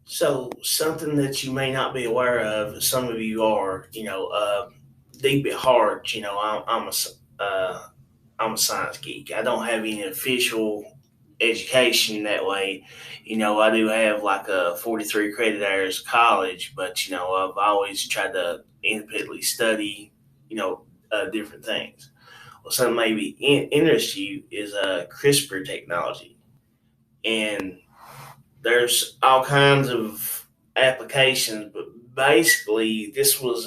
So something that you may not be aware of, some of you are, deep at heart. I'm a science geek. I don't have any official education that way. I do have like a 43 credit hours college, but I've always tried to independently study, different things. Well, something maybe interest you is CRISPR technology, and there's all kinds of applications, but basically, this was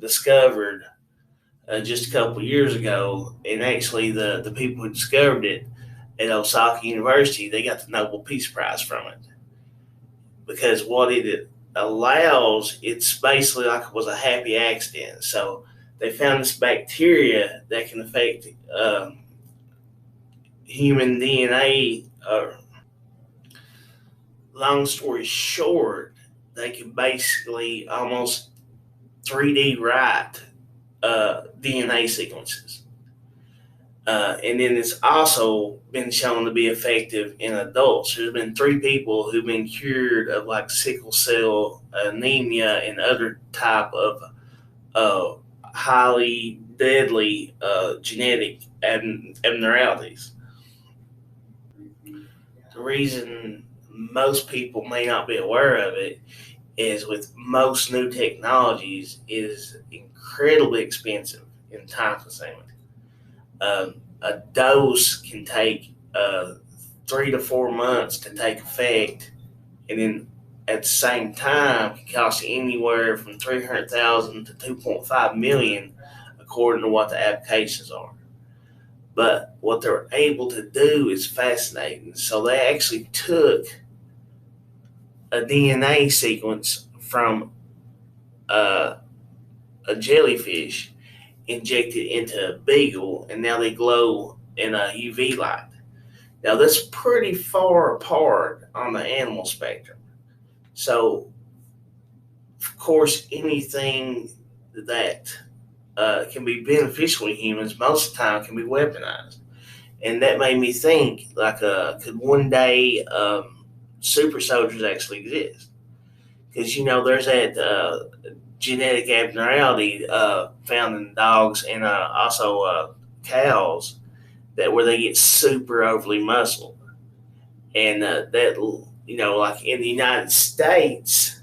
discovered just a couple of years ago, and actually, the people who discovered it at Osaka University, they got the Nobel Peace Prize from it because what it allows, it's basically like it was a happy accident. So they found this bacteria that can affect human DNA. Long story short, they can basically almost 3D write DNA sequences. And then it's also been shown to be effective in adults. There's been three people who've been cured of like sickle cell anemia and other type of uh, highly deadly genetic abnormalities. The reason most people may not be aware of it is with most new technologies is incredibly expensive and time consuming. A dose can take 3 to 4 months to take effect, and then at the same time can cost anywhere from 300,000 to 2.5 million, according to what the applications are. But what they're able to do is fascinating. So they actually took a DNA sequence from uh, a jellyfish, injected into a beagle, and now they glow in a UV light. Now that's pretty far apart on the animal spectrum. So, of course, anything that can be beneficial to humans most of the time can be weaponized. And that made me think, like, could one day super soldiers actually exist? Because, there's that genetic abnormality found in dogs and also cows that where they get super overly muscled, and that like in the United States,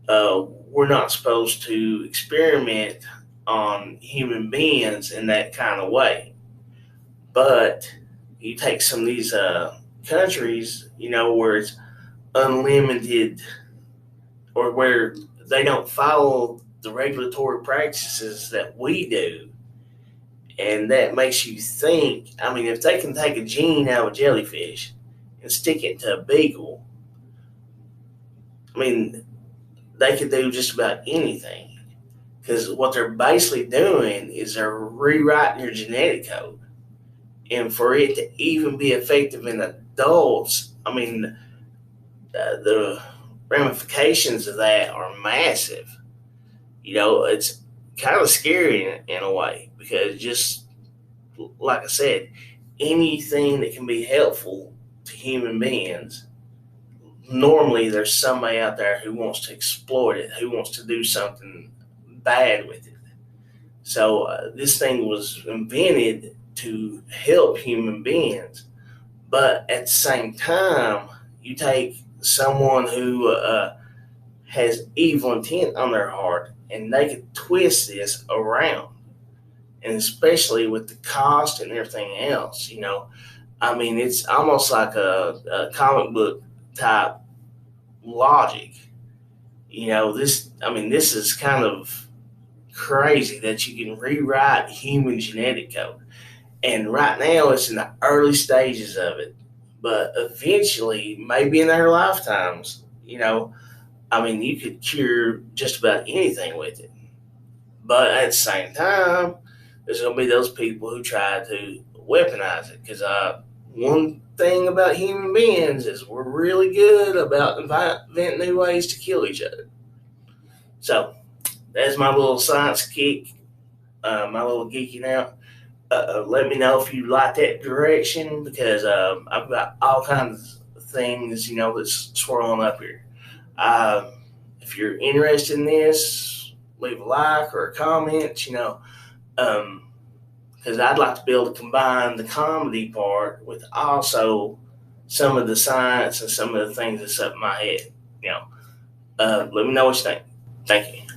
we're not supposed to experiment on human beings in that kind of way. But you take some of these countries, where it's unlimited or where they don't follow the regulatory practices that we do. And that makes you think. I mean, if they can take a gene out of a jellyfish and stick it to a beagle, I mean, they could do just about anything. Because what they're basically doing is they're rewriting your genetic code. And for it to even be effective in adults, I mean, the ramifications of that are massive. It's kind of scary in a way because just like I said, anything that can be helpful to human beings, normally there's somebody out there who wants to exploit it, who wants to do something bad with it. So this thing was invented to help human beings, but at the same time, you take someone who has evil intent on their heart, and they could twist this around, and especially with the cost and everything else. I mean, it's almost like a comic book type logic. This. I mean, this is kind of crazy that you can rewrite human genetic code, and right now it's in the early stages of it. But eventually, maybe in their lifetimes, I mean, you could cure just about anything with it. But at the same time, there's going to be those people who try to weaponize it. Because one thing about human beings is we're really good about inventing new ways to kill each other. So that's my little science kick, my little geeking out. Let me know if you like that direction because I've got all kinds of things, that's swirling up here. Um, if you're interested in this, leave a like or a comment, um, because I'd like to be able to combine the comedy part with also some of the science and some of the things that's up my head. Let me know what you think. Thank you.